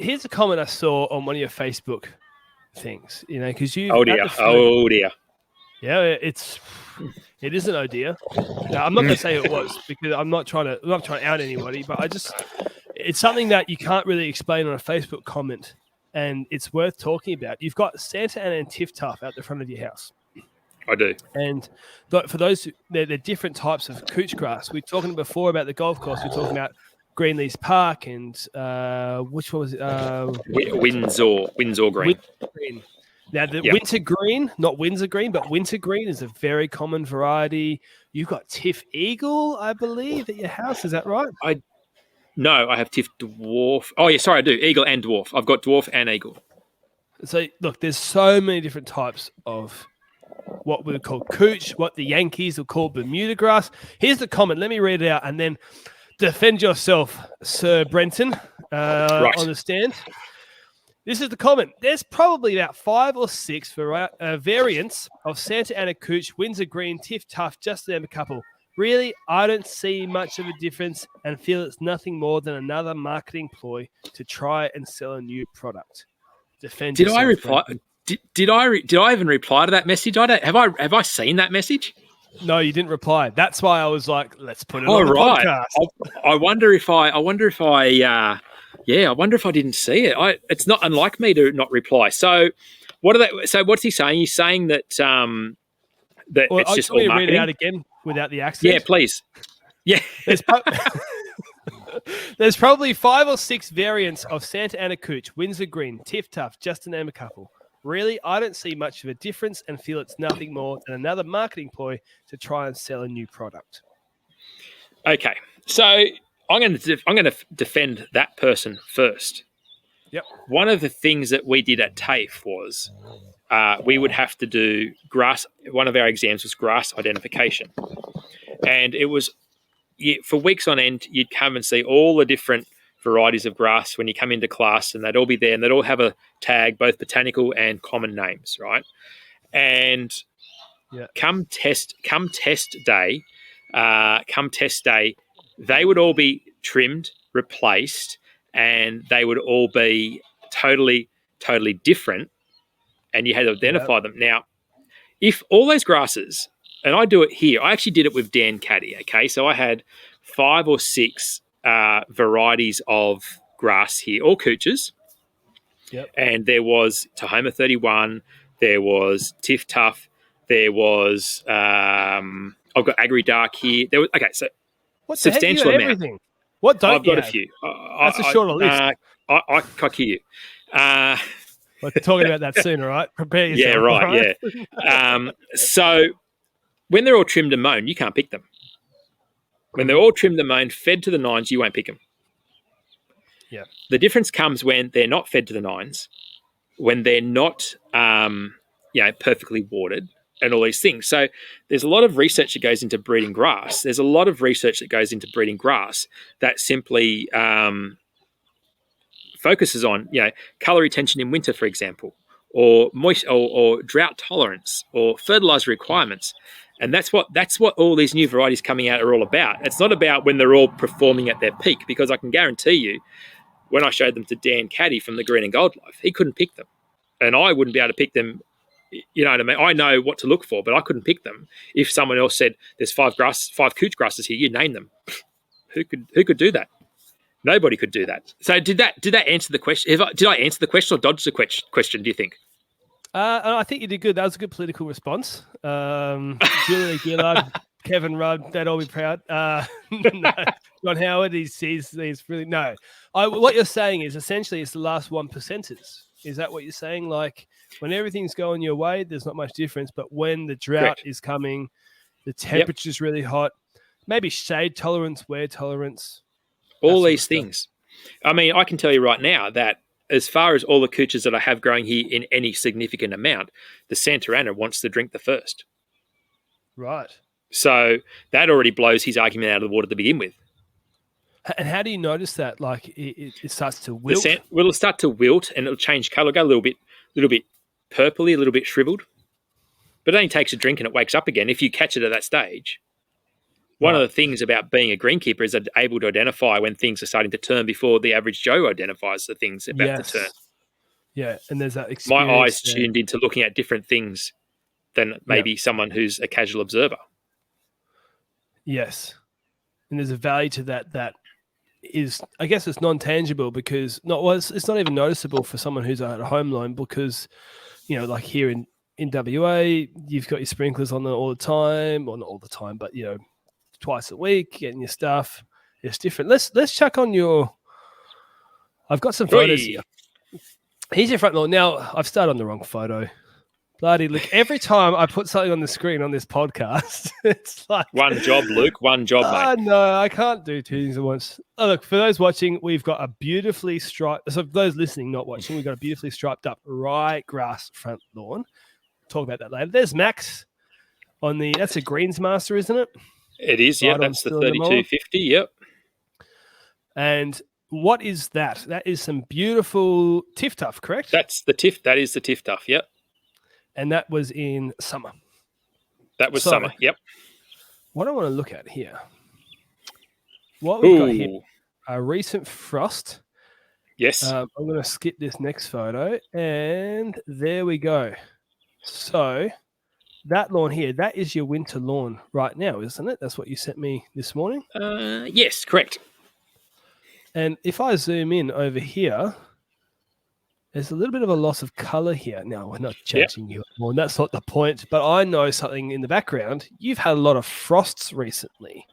here's a comment I saw on one of your Facebook things, because you. Oh dear. Yeah, it isn't oh dear. Now, I'm not going to say it was because I'm not trying to out anybody, but it's something that you can't really explain on a Facebook comment, and it's worth talking about. You've got Santa Ana and Tiftuf out the front of your house. I do. And for those, they're different types of couch grass. We were talking before about the golf course. We were talking about Greenleys Park and which one was it? Windsor Green. Now, the winter green, not Windsor green, but winter green is a very common variety. You've got Tiff Eagle, I believe, at your house. Is that right? No, I have Tiff Dwarf. Oh, yeah, sorry, I do. Eagle and Dwarf. I've got Dwarf and Eagle. So, look, there's so many different types of what we would call couch, what the Yankees will call Bermuda grass. Here's the comment. Let me read it out and then defend yourself, Sir Brenton, right on the stand. This is the comment. There's probably about 5 or 6 variants of Santa Ana couch, Windsor Green, Tiftuf, just to name a couple. Really, I don't see much of a difference and feel it's nothing more than another marketing ploy to try and sell a new product. Defend Did yourself, I reply? Did I even reply to that message? Have I seen that message? No, you didn't reply. That's why I was like, let's put it on the podcast. I wonder if I didn't see it. It's not unlike me to not reply. So what's he saying? He's saying that it's just all marketing. Read it out again without the accent. Yeah, please. Yeah. There's probably 5 or 6 variants of Santa Ana couch, Windsor Green, Tiftuf, just to name a couple. Really, I don't see much of a difference and feel it's nothing more than another marketing ploy to try and sell a new product. Okay, so I'm going to defend that person first. Yep. One of the things that we did at TAFE was we would have to do grass. One of our exams was grass identification, and it was for weeks on end. You'd come and see all the different varieties of grass when you come into class, and they'd all be there, and they'd all have a tag, both botanical and common names, right? And come test day, they would all be trimmed, replaced, and they would all be totally different, and you had to identify them. Now, if all those grasses, and I do it here, I actually did it with Dan Caddy, okay? So I had 5 or 6 varieties of grass here, all couches. Yep. And there was Tahoma 31, there was Tiftuf, there was I've got Agri Dark here. There was so what substantial the heck? You amount. Everything. What don't I've got you a few. That's a shorter list. Kikuyu. We're talking about that soon, all right? Prepare yourself. Yeah, right. Yeah. So when they're all trimmed and mown, you can't pick them. When they're all trimmed and mown, fed to the nines, you won't pick them. Yeah. The difference comes when they're not fed to the nines, when they're not, perfectly watered, and all these things. So there's a lot of research that goes into breeding grass. There's a lot of research that goes into breeding grass that simply focuses on, color retention in winter, for example, or moist or drought tolerance, or fertilizer requirements. And that's what all these new varieties coming out are all about. It's not about when they're all performing at their peak, because I can guarantee you, when I showed them to Dan Caddy from the Green and Gold Life, he couldn't pick them, and I wouldn't be able to pick them. You know what I mean? I know what to look for, but I couldn't pick them. If someone else said, "There's 5 couch grasses here," you name them. Who could do that? Nobody could do that. So did that answer the question? Did I answer the question or dodge the question? Do you think? I think you did good. That was a good political response. Julia Gillard, Kevin Rudd, they'd all be proud. No, John Howard, he's really no. What you're saying is essentially it's the last 1%ers. Is that what you're saying? Like when everything's going your way, there's not much difference. But when the drought is coming, the temperature's really hot, maybe shade tolerance, wear tolerance, all these things. I mean, I can tell you right now that as far as all the couches that I have growing here in any significant amount, the Santa Ana wants to drink the first. Right. So that already blows his argument out of the water to begin with. And how do you notice that? Like it starts to wilt? It'll start to wilt and it'll change colour, go a little bit purpley, a little bit shriveled. But it only takes a drink and it wakes up again if you catch it at that stage. One of the things about being a greenkeeper is that able to identify when things are starting to turn before the average Joe identifies the things about to turn. Yeah, and there's that My experience. eyes tuned into looking at different things than maybe someone who's a casual observer. Yes, and there's a value to that is, I guess, it's non-tangible because it's not even noticeable for someone who's at a home loan because, like here in WA, you've got your sprinklers on all the time, or not all the time, but twice a week, getting your stuff. It's different. Let's check on your. I've got some photos here. Here's your front lawn. Now I've started on the wrong photo. Bloody look! Every time I put something on the screen on this podcast, it's like one job, Luke. One job, mate. No, I can't do two things at once. Oh, look, for those watching, we've got a beautifully striped. So for those listening, not watching, we've got a beautifully striped up ryegrass front lawn. Talk about that later. There's Max on the. That's a Greensmaster, isn't it? It is. Yeah, that's the 3250. Yep. And what is that? That is some beautiful Tiftuf, correct? That's the Tift. That is the Tiftuf. Yep. And that was in summer. That was summer. Yep. What I want to look at here. What we've got here, a recent frost. Yes. I'm going to skip this next photo, and there we go. So that lawn here, that is your winter lawn right now, isn't it? That's what you sent me this morning. Yes, correct. And if I zoom in over here, there's a little bit of a loss of color here. Now, we're not judging you anymore, and that's not the point, but I know something in the background. You've had a lot of frosts recently.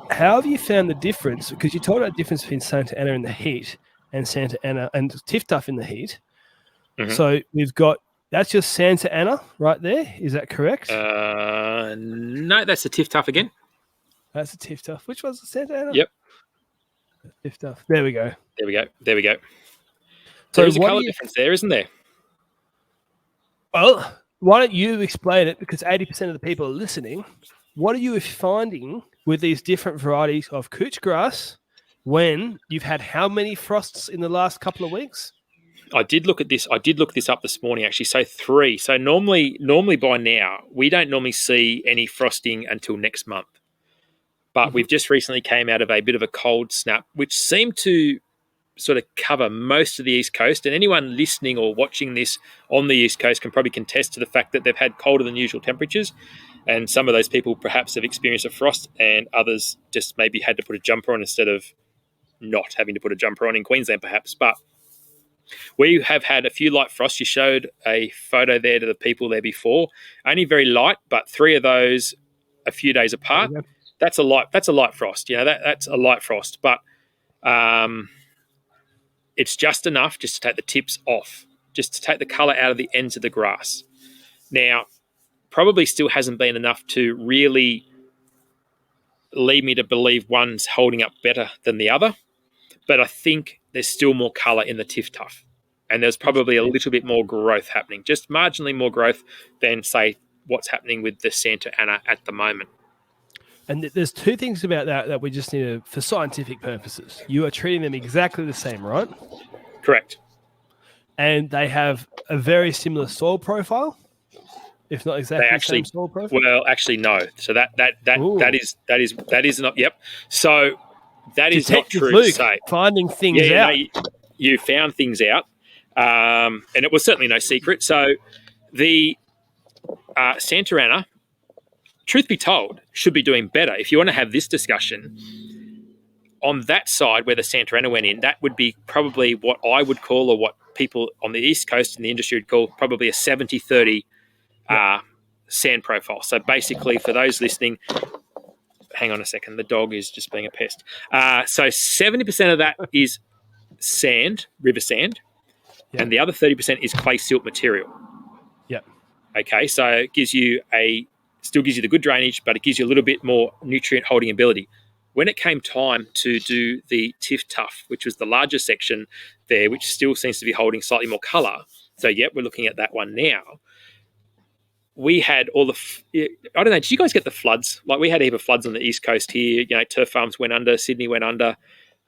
How have you found the difference? Because you talked about the difference between Santa Ana in the heat and Santa Ana and Tiftuf in the heat. Mm-hmm. So we've got, that's your Santa Ana right there. Is that correct? No, that's the Tiftuf again. That's the Tiftuf. Which one's the Santa Ana? Yep. Tiftuf. There we go. There we go. So there's a colour difference there, isn't there? Well, why don't you explain it? Because 80% of the people are listening. What are you finding with these different varieties of couch grass when you've had how many frosts in the last couple of weeks? I did look at this. I did look this up this morning, actually. So 3. So normally by now, we don't normally see any frosting until next month. But we've just recently came out of a bit of a cold snap, which seemed to sort of cover most of the East Coast. And anyone listening or watching this on the East Coast can probably contest to the fact that they've had colder than usual temperatures. And some of those people perhaps have experienced a frost, and others just maybe had to put a jumper on instead of not having to put a jumper on in Queensland, perhaps. But we have had a few light frosts. You showed a photo there to the people there before. Only very light, but 3 of those a few days apart. That's a light frost. That's a light frost. But it's just enough just to take the tips off, just to take the colour out of the ends of the grass. Now, probably still hasn't been enough to really lead me to believe one's holding up better than the other. But I think there's still more colour in the Tiftuf. And there's probably a little bit more growth happening, just marginally more growth than, say, what's happening with the Santa Ana at the moment. And there's 2 things about that we just need to, for scientific purposes. You are treating them exactly the same, right? Correct. And they have a very similar soil profile, if not exactly the same soil profile. Well, actually, no. So that is not. Yep. So that is not true Luke, to say. Finding things out. No, you found things out, and it was certainly no secret. So the Santa Ana, truth be told, should be doing better. If you want to have this discussion, on that side where the Santa Ana went in, that would be probably what I would call, or what people on the East Coast in the industry would call, probably a 70-30 sand profile. So basically, for those listening, hang on a second, the dog is just being a pest. So 70% of that is sand, river sand, and the other 30% is clay silt material. Yeah. Okay, so it still gives you the good drainage, but it gives you a little bit more nutrient holding ability. When it came time to do the Tiftuf, which was the larger section there, which still seems to be holding slightly more colour, so we're looking at that one now. We had all I don't know, did you guys get the floods? Like, we had a heap of floods on the East Coast here. Turf farms went under, Sydney went under.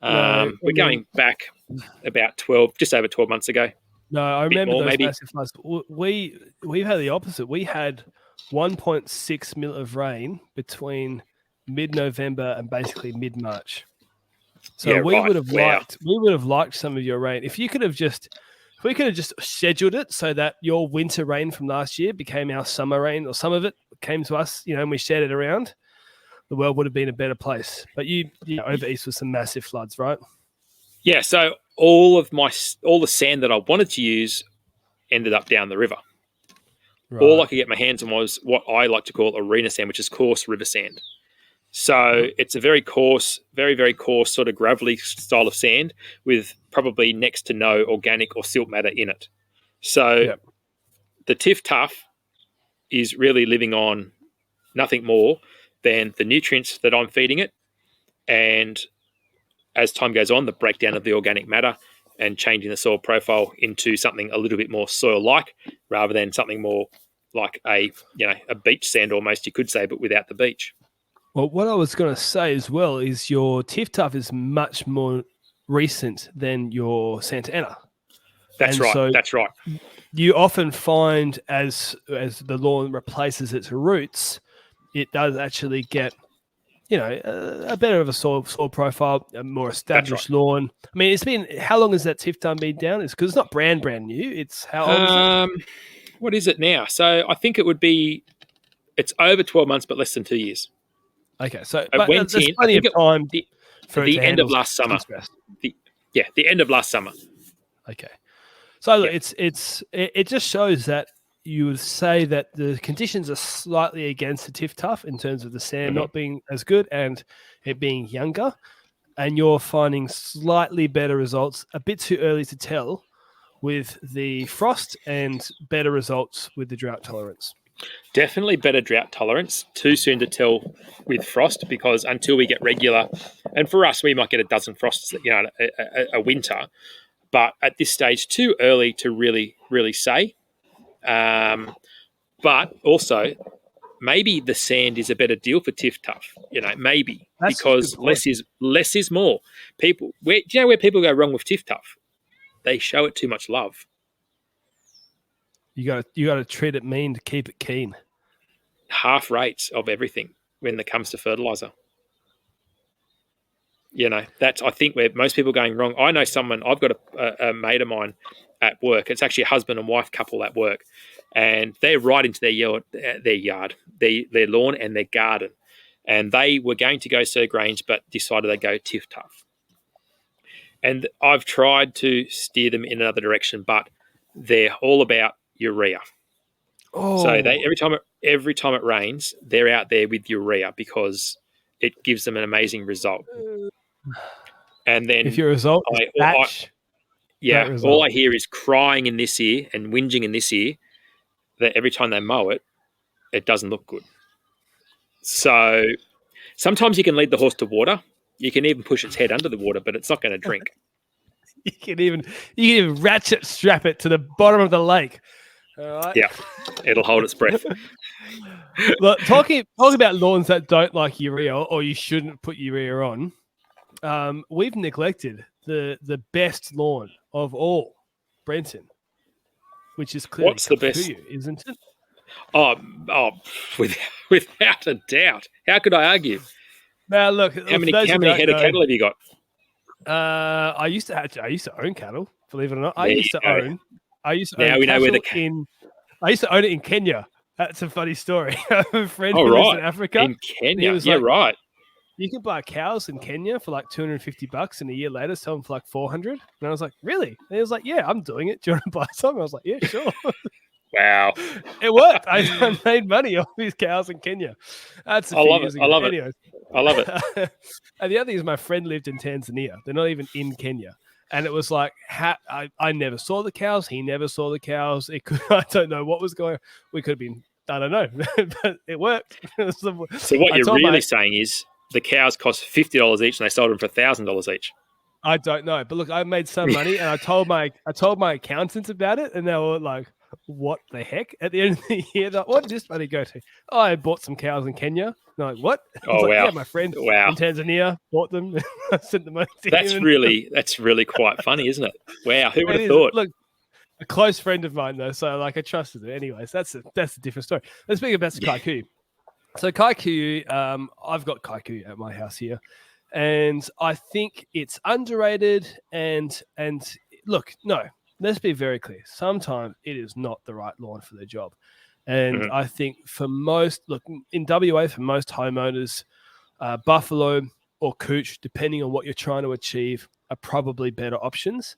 We're going back about just over 12 months ago. No, I remember those massive floods. We've had the opposite. We had 1.6 mil of rain between mid-November and basically mid-March. So Yeah, we right. would have Wow. liked some of your rain. If we could have just scheduled it so that your winter rain from last year became our summer rain, or some of it came to us, and we shared it around, the world would have been a better place. But you over east with some massive floods, right? Yeah, so all the sand that I wanted to use ended up down the river. All I Right. could get my hands on was what I like to call arena sand, which is coarse river sand. So it's a very coarse, very, very coarse sort of gravelly style of sand with probably next to no organic or silt matter in it. So Yep. the Tiftuf is really living on nothing more than the nutrients that I'm feeding it. And as time goes on, the breakdown of the organic matter and changing the soil profile into something a little bit more soil-like rather than something more like a beach sand almost, you could say, but without the beach. Well, what I was going to say as well is your Tiftuf is much more recent than your Santa Ana. That's right. So That's right. you often find as the lawn replaces its roots, it does actually get, a better of a soil profile, a more established lawn. I mean, how long has that Tiftuf been down? It's because it's not brand new. It's how old is it? What is it now? So I think it's over 12 months, but less than 2 years. Okay, so It went there's in, plenty of time for the end of last summer. The end of last summer. Okay. So look, it just shows that you would say that the conditions are slightly against the Tiftuf in terms of the sand not being as good and it being younger, and you're finding slightly better results. A bit too early to tell with the frost, and better results with the drought tolerance. Definitely better drought tolerance. Too soon to tell with frost because until we get regular, and for us, we might get a dozen frosts, a winter. But at this stage, too early to really, really say. But also, maybe the sand is a better deal for Tiftuf. Maybe That's because less is more. Do you know where people go wrong with Tiftuf? They show it too much love. You got to treat it mean to keep it keen. Half rates of everything when it comes to fertilizer. That's, I think, where most people are going wrong. I know I've got a mate of mine at work. It's actually a husband and wife couple at work. And they're right into their lawn and their garden. And they were going to go Sergrange, but decided they'd go Tiftuf. And I've tried to steer them in another direction, but they're all about urea. Oh. So every time it rains, they're out there with urea because it gives them an amazing result. And then if your result is batch, all I hear is crying in this ear and whinging in this ear that every time they mow it, it doesn't look good. So sometimes you can lead the horse to water. You can even push its head under the water, but it's not going to drink. You can even ratchet strap it to the bottom of the lake. All right. Yeah, it'll hold its breath. Look, talking about lawns that don't like urea, or you shouldn't put urea on, we've neglected the best lawn of all, Brenton, which is clearly What's the best, isn't it? Oh, without a doubt. How could I argue? Now, look, how many head of cattle have you got? I used to own cattle. Believe it or not, I used to own it in Kenya. That's a funny story. I have a friend who lives in Africa. In Kenya, right. You can buy cows in Kenya for like $250, and a year later sell them for like $400. And I was like, really? And he was like, yeah, I'm doing it. Do you want to buy some? I was like, yeah, sure. Wow, it worked. I made money off these cows in Kenya. That's I love it. I love it. And the other thing is, my friend lived in Tanzania. They're not even in Kenya. And it was like, I never saw the cows. He never saw the cows. I don't know what was going on. We could have been, I don't know, but it worked. So what you're really saying is the cows cost $50 each and they sold them for $1,000 each. I don't know. But look, I made some money and I told my accountants about it, and they were like, what the heck? At the end of the year, like, what did this money go to? Oh, I bought some cows in Kenya. And I'm like, what? Oh, wow. Yeah, my friend in Tanzania bought them. I sent the money to him. That's really quite funny, isn't it? Wow, who would have thought? Look, a close friend of mine though, so like I trusted it. Anyways, that's a different story. Let's speak about Kikuyu. So Kikuyu, I've got Kikuyu at my house here, and I think it's underrated. And look, no, let's be very clear. Sometimes it is not the right lawn for the job, and I think for most, look in WA for most homeowners, buffalo or cooch, depending on what you're trying to achieve, are probably better options.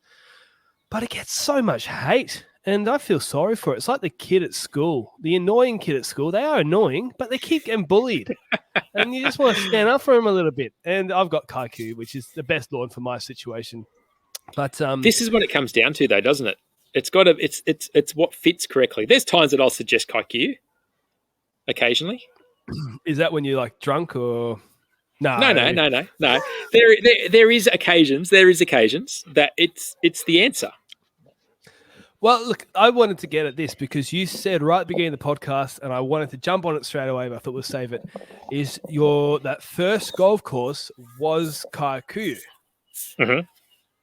But it gets so much hate, and I feel sorry for it. It's like the kid at school, the annoying kid at school. They are annoying, but they keep getting bullied. And you just want to stand up for them a little bit. And I've got Kikuyu, which is the best lawn for my situation. But this is what it comes down to, though, doesn't it? It's what fits correctly. There's times that I'll suggest Kikuyu occasionally. Is that when you're like drunk or... No. There is occasions that it's the answer. Well, look, I wanted to get at this because you said right at the beginning of the podcast, and I wanted to jump on it straight away, but I thought we'll save it, is that first golf course was Kikuyu. Mm-hmm.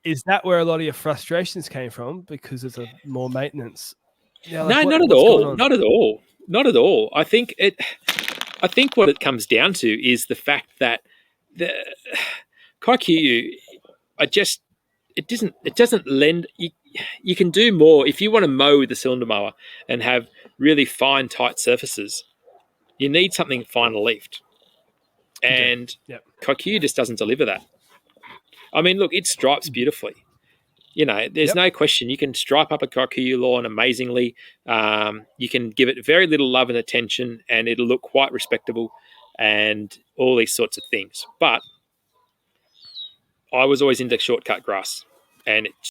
Is that where a lot of your frustrations came from because it's a more maintenance? Yeah, like not at all. Not at all. Not at all. I think what it comes down to is the fact that the Kikuyu, it doesn't lend. You can do more if you want to mow with the cylinder mower and have really fine, tight surfaces. You need something finer leafed, and Kikuyu just doesn't deliver that. I mean, look, it stripes beautifully. There's no question. You can stripe up a Kikuyu lawn amazingly. You can give it very little love and attention, and it'll look quite respectable, and all these sorts of things. But I was always into shortcut grass, and